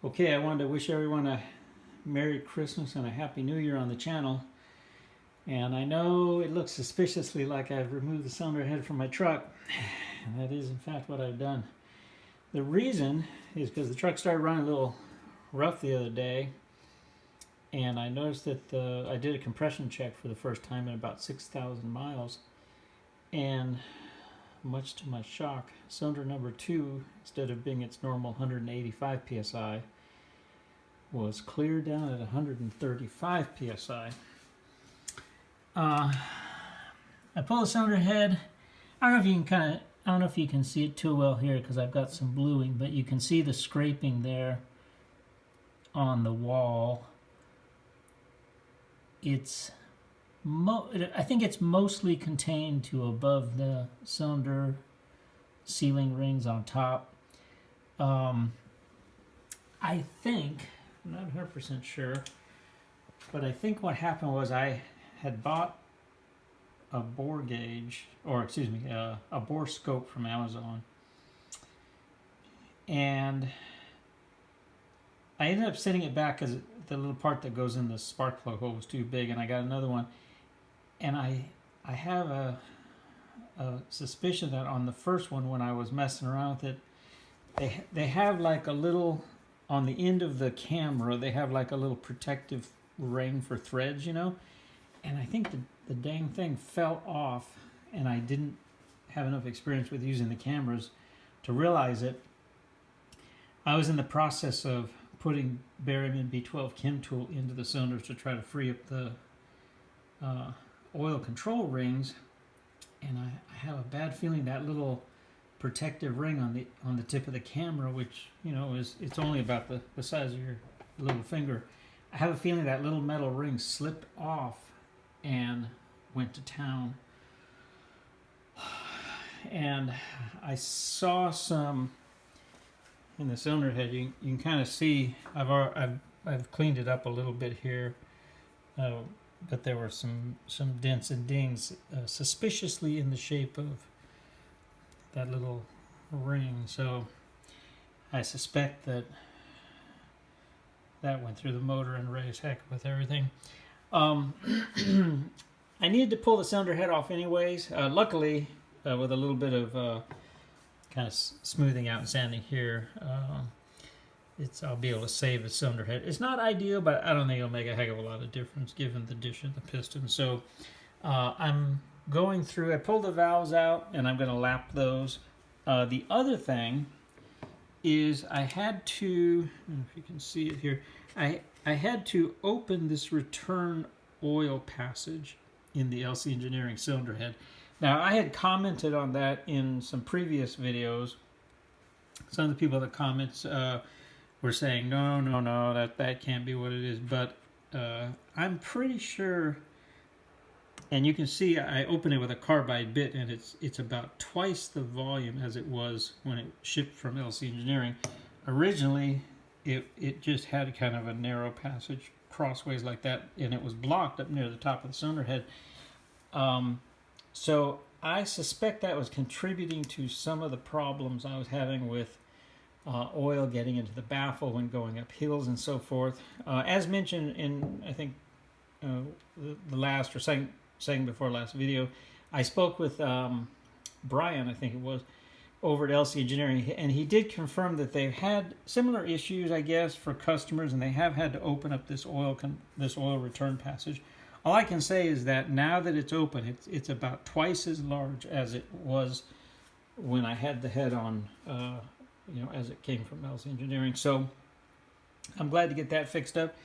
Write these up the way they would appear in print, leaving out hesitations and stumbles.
Okay, I wanted to wish everyone a Merry Christmas and a Happy New Year on the channel. And I know it looks suspiciously like I've removed the cylinder head from my truck. And that is in fact what I've done. The reason is because the truck started running a little rough the other day. And I noticed that I did a compression check for the first time in about 6,000 miles. And much to my shock, cylinder number 2, instead of being its normal 185 psi, was clear down at 135 psi. I pull the cylinder head. I don't know if you can see it too well here because I've got some bluing, but you can see the scraping there on the wall. I think it's mostly contained to above the cylinder sealing rings on top. I think, I'm not 100% sure, but I think what happened was I had bought a bore gauge, or excuse me, a bore scope from Amazon, and I ended up sending it back because the little part that goes in the spark plug hole was too big, and I got another one. And I have a suspicion that on the first one, when I was messing around with it, they have like a little, on the end of the camera, they have like a little protective ring for threads, you know? And I think the dang thing fell off, and I didn't have enough experience with using the cameras to realize it. I was in the process of putting barium B12 chem tool into the cylinders to try to free up the oil control rings, and I have a bad feeling that little protective ring on the tip of the camera, which it's only about the size of your little finger. I have a feeling that little metal ring slipped off and went to town. And I saw some in the cylinder head. You can kind of see I've cleaned it up a little bit here. But there were some dents and dings suspiciously in the shape of that little ring. So I suspect that went through the motor and raised heck with everything. I needed to pull the cylinder head off anyways. Luckily, with a little bit of kind of smoothing out and sanding here, I'll be able to save the cylinder head. It's not ideal, but I don't think it'll make a heck of a lot of difference given the dish of the piston. So I'm going through, I pulled the valves out and I'm going to lap those. The other thing is I had to, I don't know if you can see it here, I had to open this return oil passage in the LC Engineering cylinder head. Now, I had commented on that in some previous videos. Some of the people that comments were saying, no, that can't be what it is. But I'm pretty sure, and you can see I open it with a carbide bit, and it's about twice the volume as it was when it shipped from LC Engineering. Originally, it just had kind of a narrow passage crossways like that, and it was blocked up near the top of the cylinder head. So I suspect that was contributing to some of the problems I was having with oil getting into the baffle when going up hills and so forth. As mentioned in, I think, the last or second before last video, I spoke with Brian, I think it was, over at LC Engineering, and he did confirm that they've had similar issues, I guess, for customers, and they have had to open up this oil return passage. All I can say is that now that it's open, it's about twice as large as it was when I had the head on, as it came from LC Engineering. So I'm glad to get that fixed up.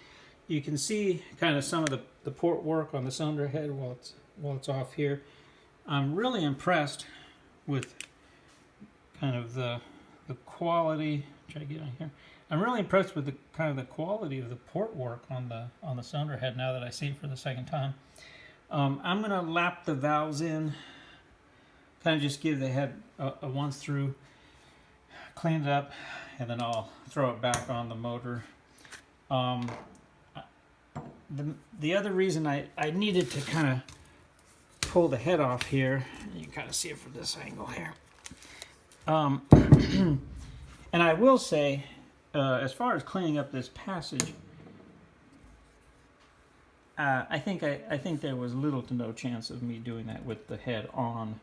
You can see kind of some of the port work on the cylinder head while it's off here. I'm really impressed with kind of the quality. Try to get on here. I'm really impressed with the kind of the quality of the port work on the cylinder head now that I see it for the second time. I'm going to lap the valves in, kind of just give the head a once through, clean it up, and then I'll throw it back on the motor. The other reason I needed to kind of pull the head off here, you can kind of see it from this angle here. And I will say, as far as cleaning up this passage, I think there was little to no chance of me doing that with the head on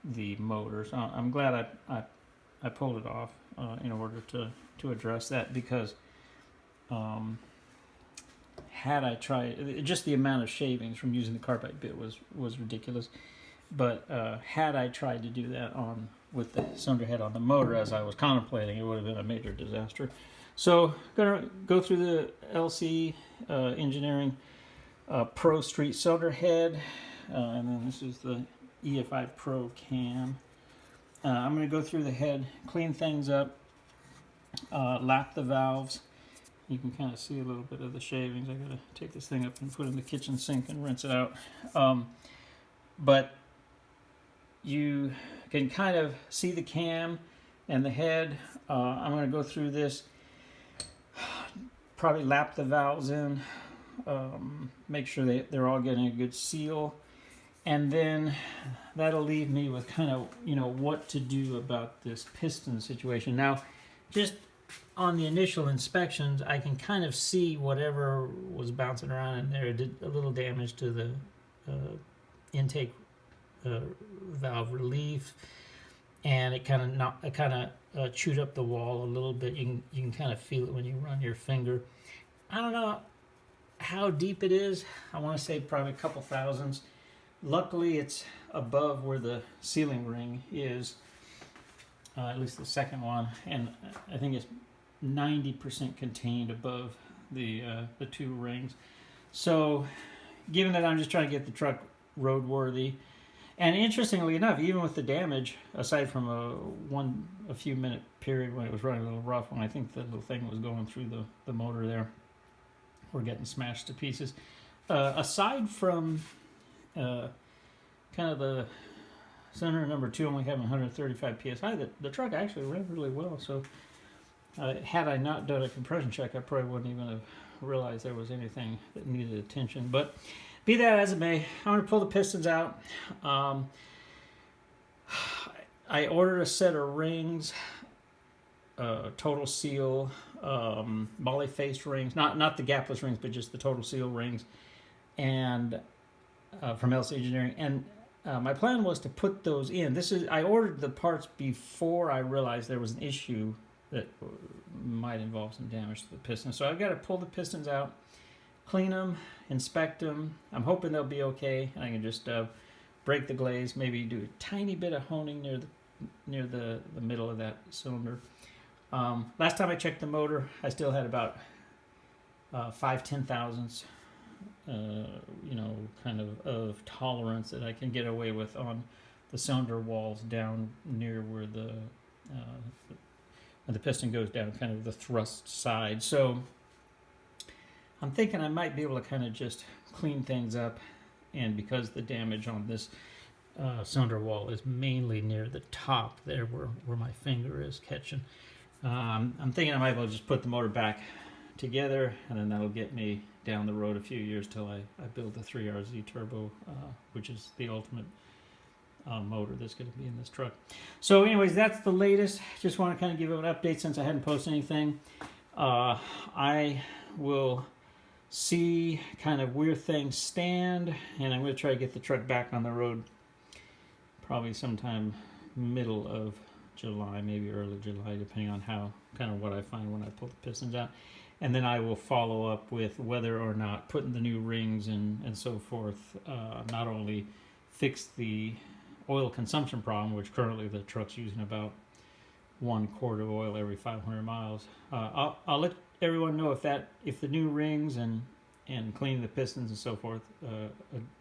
the motor. So I'm glad I pulled it off in order to address that, because had I tried, just the amount of shavings from using the carbide bit was ridiculous. But had I tried to do that with the cylinder head on the motor, as I was contemplating, it would have been a major disaster. So gonna go through the LC Engineering Pro Street cylinder head, and then this is the EFI Pro cam. I'm going to go through the head, clean things up, lap the valves. You can kind of see a little bit of the shavings. I got to take this thing up and put it in the kitchen sink and rinse it out. But you can kind of see the cam and the head. I'm going to go through this, probably lap the valves in, make sure they're all getting a good seal, and then that'll leave me with kind of, what to do about this piston situation. Now, just on the initial inspections, I can kind of see whatever was bouncing around in there did a little damage to the intake valve relief, and it kind of chewed up the wall a little bit. You can kind of feel it when you run your finger. I don't know how deep it is. I want to say probably a couple thousandths. Luckily, it's above where the sealing ring is, at least the second one, and I think it's 90% contained above the two rings. So, given that I'm just trying to get the truck roadworthy, and interestingly enough, even with the damage, aside from a few minute period when it was running a little rough, when I think the little thing was going through the motor there, we're getting smashed to pieces. Aside from kind of the cylinder number 2 only having 135 psi, the truck actually ran really well. So had I not done a compression check, I probably wouldn't even have realized there was anything that needed attention. But be that as it may, I'm going to pull the pistons out. I ordered a set of rings, Total Seal, Molly faced rings, not the gapless rings, but just the Total Seal rings, and from LC Engineering. And my plan was to put those in. I ordered the parts before I realized there was an issue that might involve some damage to the piston. So I've got to pull the pistons out, clean them, inspect them. I'm hoping they'll be okay. I can just break the glaze, maybe do a tiny bit of honing near the middle of that cylinder. Last time I checked the motor, I still had about 5/10 thousandths, kind of tolerance that I can get away with on the cylinder walls down near where the piston goes down, kind of the thrust side. So I'm thinking I might be able to kind of just clean things up, and because the damage on this cylinder wall is mainly near the top there where my finger is catching, I'm thinking I might be able to just put the motor back together, and then that'll get me down the road a few years till I build the 3RZ turbo, which is the ultimate motor that's going to be in this truck. So anyways, that's the latest. Just want to kind of give you an update since I hadn't posted anything. I will see kind of where things stand, and I'm going to try to get the truck back on the road probably sometime middle of July, maybe early July, depending on how kind of what I find when I pull the pistons out. And then I will follow up with whether or not putting the new rings and so forth not only fix the oil consumption problem, which currently the truck's using about 1 quart of oil every 500 miles. I'll let everyone know if the new rings and cleaning the pistons and so forth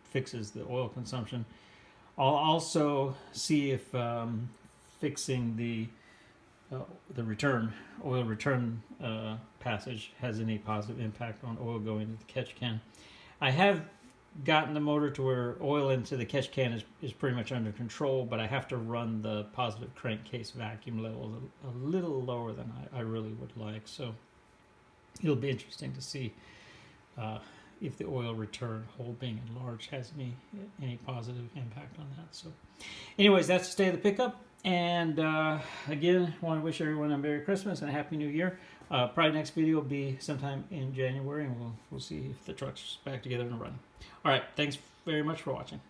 fixes the oil consumption. I'll also see if fixing the oil return passage has any positive impact on oil going into the catch can. I have gotten the motor to where oil into the catch can is pretty much under control, but I have to run the positive crankcase vacuum levels a little lower than I really would like. So it'll be interesting to see if the oil return hole being enlarged has any positive impact on that. So anyways, that's the state of the pickup. And again, I want to wish everyone a Merry Christmas and a Happy New Year. Probably next video will be sometime in January, and we'll see if the truck's back together and running. All right, thanks very much for watching.